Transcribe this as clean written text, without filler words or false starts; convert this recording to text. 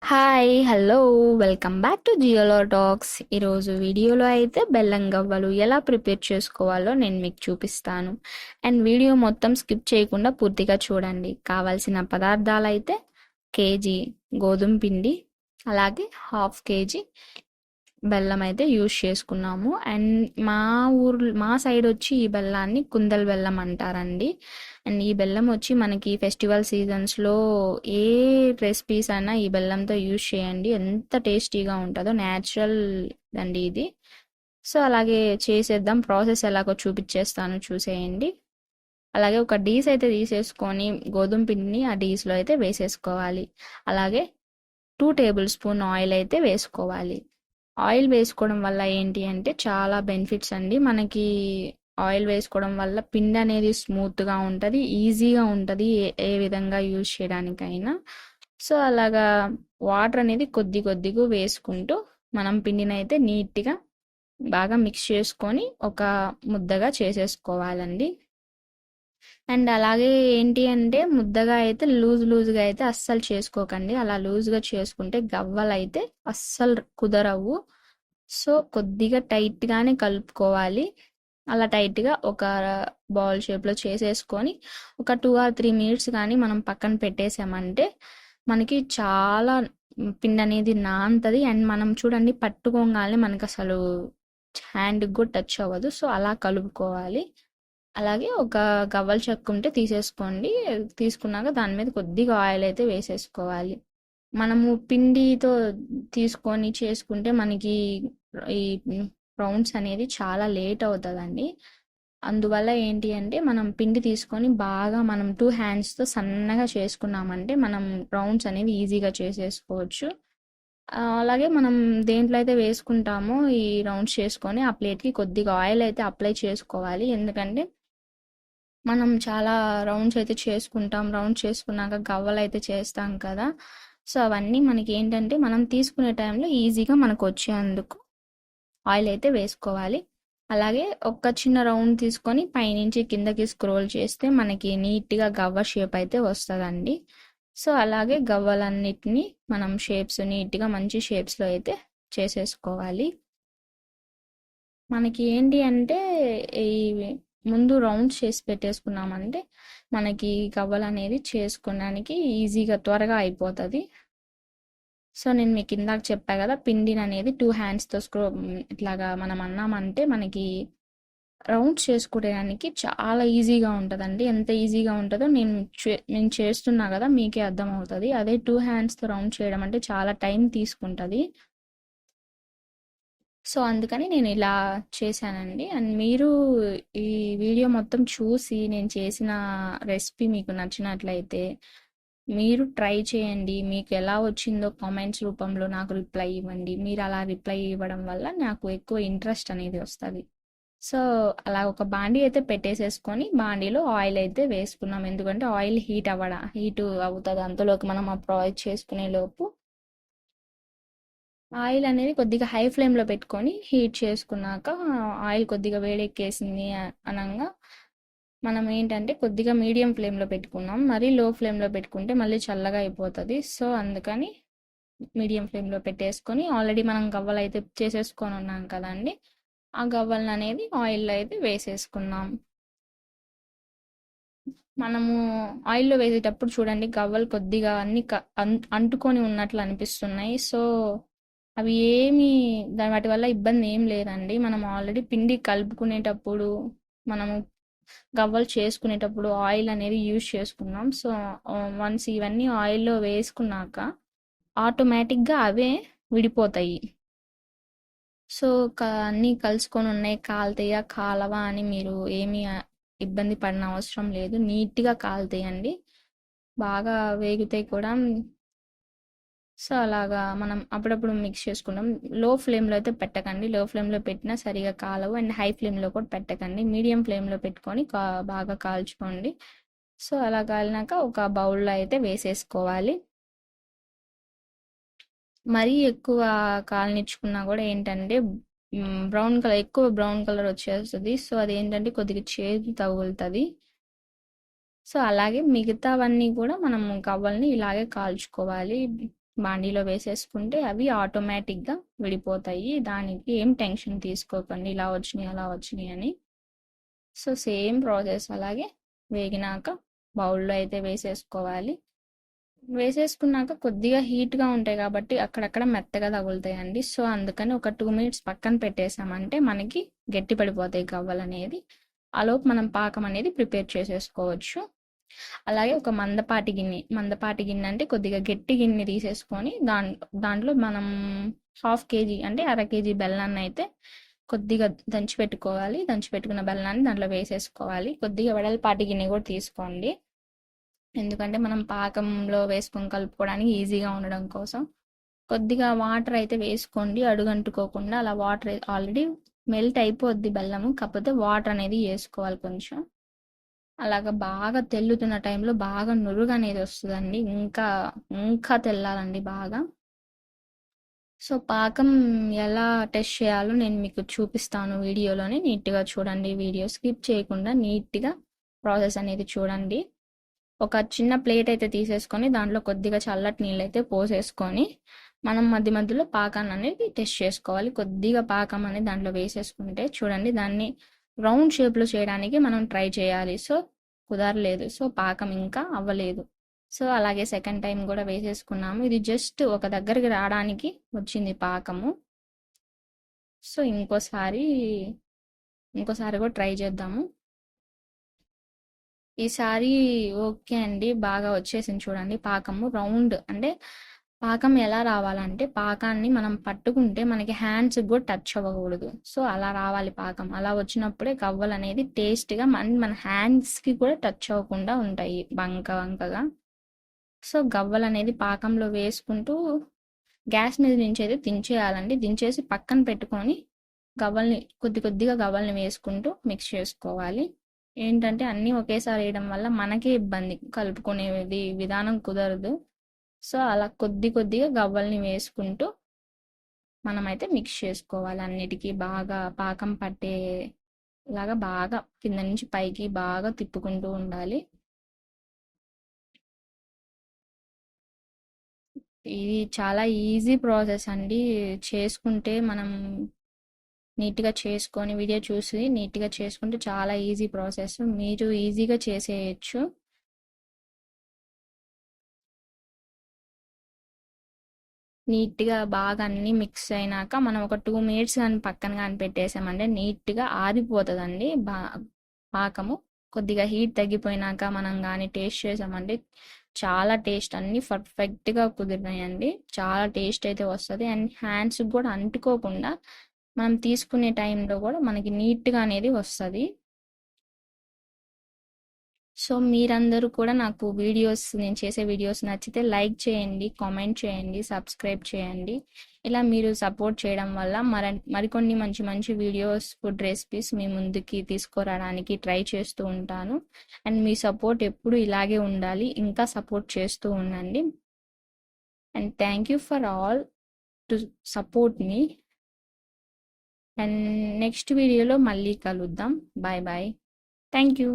Hi hello welcome back to జియోలో talks. ఈరోజు వీడియోలో అయితే బెల్లం గవ్వలు ఎలా ప్రిపేర్ చేసుకోవాలో నేను మీకు చూపిస్తాను. అండ్ వీడియో మొత్తం స్కిప్ చేయకుండా పూర్తిగా చూడండి. కావాల్సిన పదార్థాలు అయితే కేజీ గోధుమ పిండి, అలాగే హాఫ్ కేజీ బెల్లం అయితే యూజ్ చేసుకున్నాము. అండ్ మా సైడ్ వచ్చి ఈ బెల్లాన్ని కుందల్ బెల్లం అంటారండి. అండ్ ఈ బెల్లం వచ్చి మనకి ఫెస్టివల్ సీజన్స్లో ఏ రెసిపీస్ అయినా ఈ బెల్లంతో యూజ్ చేయండి, ఎంత టేస్టీగా ఉంటుందో. న్యాచురల్ అండి ఇది. సో అలాగే చేసేద్దాం. ప్రాసెస్ ఎలాగో చూపించేస్తాను, చూసేయండి. అలాగే ఒక డీస్ అయితే తీసేసుకొని గోధుమ పిండిని ఆ డీస్లో అయితే వేసేసుకోవాలి. అలాగే 2 టేబుల్ స్పూన్ ఆయిల్ అయితే వేసుకోవాలి. ఆయిల్ వేసుకోవడం వల్ల ఏంటి అంటే చాలా బెనిఫిట్స్ అండి. మనకి ఆయిల్ వేసుకోవడం వల్ల పిండి అనేది స్మూత్గా ఉంటుంది, ఈజీగా ఉంటుంది ఏ విధంగా యూజ్ చేయడానికైనా. సో అలాగా వాటర్ అనేది కొద్దిగా వేసుకుంటూ మనం పిండిని అయితే నీట్గా బాగా మిక్స్ చేసుకొని ఒక ముద్దగా చేసేసుకోవాలండి. అండ్ అలాగే ఏంటి అంటే ముద్దగా అయితే లూజ్గా అయితే అస్సలు చేసుకోకండి. అలా లూజ్గా చేసుకుంటే గవ్వలు అయితే అస్సలు కుదరవు. సో కొద్దిగా టైట్గానే కలుపుకోవాలి. అలా టైట్గా ఒక బాల్ షేప్లో చేసేసుకొని ఒక 2 or 3 మినిట్స్ కానీ మనం పక్కన పెట్టేసామంటే మనకి చాలా పిండి అనేది నానుతుంది. అండ్ మనం చూడండి పట్టుకోగానే మనకు అసలు హ్యాండ్కి కూడా టచ్ అవ్వదు. సో అలా కలుపుకోవాలి. అలాగే ఒక గవ్వల చెక్క ఉంటే తీసేసుకోండి. తీసుకున్నాక దాని మీద కొద్దిగా ఆయిల్ అయితే వేసేసుకోవాలి. మనము పిండితో తీసుకొని చేసుకుంటే మనకి ఈ రౌండ్స్ అనేది చాలా లేట్ అవుతుందండి. అందువల్ల ఏంటి అంటే మనం పిండి తీసుకొని బాగా మనం 2 హ్యాండ్స్తో సన్నగా చేసుకున్నామంటే మనం రౌండ్స్ అనేవి ఈజీగా చేసేసుకోవచ్చు. అలాగే మనం దేంట్లో అయితే వేసుకుంటామో ఈ రౌండ్స్ చేసుకొని ఆ ప్లేట్కి కొద్దిగా ఆయిల్ అయితే అప్లై చేసుకోవాలి. ఎందుకంటే మనం చాలా రౌండ్స్ అయితే చేసుకుంటాం. రౌండ్స్ చేసుకున్నాక గవ్వలు అయితే చేస్తాం కదా. సో అవన్నీ మనకి ఏంటంటే మనం తీసుకునే టైంలో ఈజీగా మనకు వచ్చేందుకు ఆయిల్ అయితే వేసుకోవాలి. అలాగే ఒక చిన్న రౌండ్ తీసుకొని పైనుంచి కిందకి స్క్రోల్ చేస్తే మనకి నీట్గా గవ్వ షేప్ అయితే వస్తుందండి. సో అలాగే గవ్వలన్నిటిని మనం షేప్స్ నీట్గా మంచి షేప్స్లో అయితే చేసేసుకోవాలి. మనకి ఏంటి అంటే ఈ ముందు రౌండ్స్ చేసి పెట్టేసుకున్నామంటే మనకి గవ్వలు అనేది చేసుకోవడానికి ఈజీగా త్వరగా అయిపోతుంది. సో నేను మీకు ఇందాక చెప్పా కదా, పిండిని అనేది 2 హ్యాండ్స్తో ఇట్లాగా మనం అన్నామంటే మనకి రౌండ్స్ చేసుకోవడానికి చాలా ఈజీగా ఉంటుందండి. ఎంత ఈజీగా ఉంటుందో నేను చేస్తున్నా కదా మీకే అర్థమవుతుంది. అదే 2 హ్యాండ్స్తో రౌండ్ చేయడం అంటే చాలా టైం తీసుకుంటుంది. సో అందుకని నేను ఇలా చేశానండి. అండ్ మీరు ఈ వీడియో మొత్తం చూసి నేను చేసిన రెసిపీ మీకు నచ్చినట్లయితే మీరు ట్రై చేయండి. మీకు ఎలా వచ్చిందో కామెంట్స్ రూపంలో నాకు రిప్లై ఇవ్వండి. మీరు అలా రిప్లై ఇవ్వడం వల్ల నాకు ఎక్కువ ఇంట్రెస్ట్ అనేది వస్తుంది. సో అలా ఒక బాండీ అయితే పెట్టేసేసుకొని బాండీలో ఆయిల్ అయితే వేసుకున్నాం. ఎందుకంటే ఆయిల్ హీట్ అవుతుంది అంతలోకి మనం ఆ ప్రాసెస్ చేసుకునే లోపు. ఆయిల్ అనేది కొద్దిగా హై ఫ్లేమ్లో పెట్టుకొని హీట్ చేసుకున్నాక ఆయిల్ కొద్దిగా వేడెక్కేసింది అనగా మనం ఏంటంటే కొద్దిగా మీడియం ఫ్లేమ్లో పెట్టుకున్నాం. మరీ లో ఫ్లేమ్లో పెట్టుకుంటే మళ్ళీ చల్లగా అయిపోతుంది. సో అందుకని మీడియం ఫ్లేమ్లో పెట్టేసుకొని ఆల్రెడీ మనం గవ్వలు అయితే చేసేసుకొని ఉన్నాం కదండి, ఆ గవ్వలను అనేది ఆయిల్లో అయితే వేసేసుకున్నాం. మనము ఆయిల్లో వేసేటప్పుడు చూడండి గవ్వలు కొద్దిగా అన్ని అంటుకొని ఉన్నట్లు అనిపిస్తున్నాయి. సో అవి వాటి వల్ల ఇబ్బంది ఏం లేదండి. మనం ఆల్రెడీ పిండి కలుపుకునేటప్పుడు మనము గవ్వలు చేసుకునేటప్పుడు ఆయిల్ అనేది యూజ్ చేసుకున్నాం. సో వన్స్ ఇవన్నీ ఆయిల్లో వేసుకున్నాక ఆటోమేటిక్గా అవే విడిపోతాయి. సో అన్నీ కలుసుకొని ఉన్నాయి, కాలుతాయా కాలవా అని మీరు ఏమీ ఇబ్బంది పడిన అవసరం లేదు. నీట్గా కాలుతాయండి, బాగా వేగుతాయి కూడా. సో అలాగా మనం అప్పుడప్పుడు మిక్స్ చేసుకుంటాం. లో ఫ్లేమ్లో అయితే పెట్టకండి. లో ఫ్లేమ్లో పెట్టినా సరిగా కాలవు. అండ్ హై ఫ్లేమ్లో కూడా పెట్టకండి. మీడియం ఫ్లేమ్లో పెట్టుకొని బాగా కాల్చుకోండి. సో అలా కాలినాక ఒక బౌల్లో అయితే వేసేసుకోవాలి. మరీ ఎక్కువ కాలనిచ్చుకున్నా కూడా ఏంటంటే ఎక్కువ బ్రౌన్ కలర్ వచ్చేస్తుంది. సో అదేంటంటే కొద్దిగా చేదు తగులుతుంది. సో అలాగే మిగతావన్నీ కూడా మనం గవ్వల్ని ఇలాగే కాల్చుకోవాలి. బాండీలో వేసేసుకుంటే అవి ఆటోమేటిక్గా విడిపోతాయి. దానికి ఏం టెన్షన్ తీసుకోకండి ఇలా వచ్చినాయి అలా వచ్చినాయి అని. సో సేమ్ ప్రాసెస్ అలాగే వేగినాక బౌల్లో అయితే వేసేసుకోవాలి. వేసేసుకున్నాక కొద్దిగా హీట్గా ఉంటాయి కాబట్టి అక్కడక్కడ మెత్తగా తగులుతాయండి. సో అందుకని ఒక 2 మినిట్స్ పక్కన పెట్టేసామంటే మనకి గట్టి పడిపోతాయి గవ్వలు అనేది. ఆలోపు మనం పాకం అనేది ప్రిపేర్ చేసేసుకోవచ్చు. అలాగే ఒక మందపాటి గిన్నె అంటే కొద్దిగా గట్టి గిన్నె తీసేసుకొని దాంట్లో మనం 1/2 kg అంటే 1/2 kg బెల్లాన్ని అయితే కొద్దిగా దంచి పెట్టుకోవాలి. దంచి పెట్టుకున్న బెల్లాన్ని దాంట్లో వేసేసుకోవాలి. కొద్దిగా వెడల్పాటి గిన్నె కూడా తీసుకోండి, ఎందుకంటే మనం పాకంలో వేసుకొని కలుపుకోవడానికి ఈజీగా ఉండడం కోసం. కొద్దిగా వాటర్ అయితే వేసుకోండి అడుగంటుకోకుండా. అలా వాటర్ ఆల్రెడీ మెల్ట్ అయిపోద్ది బెల్లము, కాకపోతే వాటర్ అనేది వేసుకోవాలి కొంచెం. అలాగ బాగా తెల్లుతున్న టైంలో బాగా నురుగు అనేది వస్తుందండి, ఇంకా ఇంకా తెల్లాలండి బాగా. సో పాకం ఎలా టెస్ట్ చేయాలో నేను మీకు చూపిస్తాను వీడియోలోనే. నీట్గా చూడండి, వీడియో స్కిప్ చేయకుండా నీట్గా ప్రాసెస్ అనేది చూడండి. ఒక చిన్న ప్లేట్ అయితే తీసేసుకొని దాంట్లో కొద్దిగా చల్లటి నీళ్ళు అయితే పోసేసుకొని మనం మధ్య మధ్యలో పాకాన్ని అనేది టెస్ట్ చేసుకోవాలి. కొద్దిగా పాకం అనేది దాంట్లో వేసేసుకుంటే చూడండి, దాన్ని రౌండ్ షేప్లో చేయడానికి మనం ట్రై చేయాలి. సో కుదరలేదు, సో పాకం ఇంకా అవ్వలేదు. సో అలాగే సెకండ్ టైం కూడా వేసేసుకున్నాము. ఇది జస్ట్ ఒక దగ్గరికి రావడానికి వచ్చింది పాకము. సో ఇంకోసారి కూడా ట్రై చేద్దాము. ఈసారి ఓకే అండి, బాగా వచ్చేసింది చూడండి పాకము. రౌండ్ అంటే పాకం ఎలా రావాలంటే పాకాన్ని మనం పట్టుకుంటే మనకి హ్యాండ్స్కి కూడా టచ్ అవ్వకూడదు. సో అలా రావాలి పాకం. అలా వచ్చినప్పుడే గవ్వలు అనేది టేస్ట్గా మన హ్యాండ్స్కి కూడా టచ్ అవ్వకుండా ఉంటాయి వంకగా. సో గవ్వలు అనేది పాకంలో వేసుకుంటూ గ్యాస్ మీద నుంచి అయితే దించేయాలండి. దించేసి పక్కన పెట్టుకొని కొద్దిగా గవ్వల్ని వేసుకుంటూ మిక్స్ చేసుకోవాలి. ఏంటంటే అన్నీ ఒకేసారి వేయడం వల్ల మనకే ఇబ్బంది, కలుపుకునేది విధానం కుదరదు. సో అలా కొద్దిగా గవ్వల్ని వేసుకుంటూ మనమైతే మిక్స్ చేసుకోవాలి. అన్నిటికీ బాగా పాకం పట్టేలాగా బాగా కింద నుంచి పైకి బాగా తిప్పుకుంటూ ఉండాలి. ఇది చాలా ఈజీ ప్రాసెస్ అండి. చేసుకుంటే మనం నీట్గా చేసుకొని వీడియో చూసి నీట్గా చేసుకుంటే చాలా ఈజీ ప్రాసెస్, మీరు ఈజీగా చేసేయచ్చు. నీట్గా బాగా అన్నీ మిక్స్ అయినాక మనం ఒక 2 మినిట్స్ కానీ పక్కన కానీ పెట్టేసామంటే నీట్గా ఆరిపోతుందండి పాకము. కొద్దిగా హీట్ తగ్గిపోయినాక మనం కానీ టేస్ట్ చేసామంటే చాలా టేస్ట్ అన్నీ పర్ఫెక్ట్గా కుదిరినాయండి. చాలా టేస్ట్ అయితే వస్తుంది. అండ్ హ్యాండ్స్కి కూడా అంటుకోకుండా మనం తీసుకునే టైంలో కూడా మనకి నీట్గా అనేది వస్తుంది. సో మీరందరూ కూడా నాకు నేను చేసే వీడియోస్ నచ్చితే లైక్ చేయండి, కామెంట్ చేయండి, సబ్స్క్రైబ్ చేయండి. ఇలా మీరు సపోర్ట్ చేయడం వల్ల మరికొన్ని మంచి మంచి వీడియోస్, ఫుడ్ రెసిపీస్ మీ ముందుకి తీసుకురావడానికి ట్రై చేస్తూ ఉంటాను. అండ్ మీ సపోర్ట్ ఎప్పుడు ఇలాగే ఉండాలి, ఇంకా సపోర్ట్ చేస్తూ ఉండండి. And thank you for all to support మీ. అండ్ నెక్స్ట్ వీడియోలో మళ్ళీ కలుద్దాం. Bye bye. Thank you.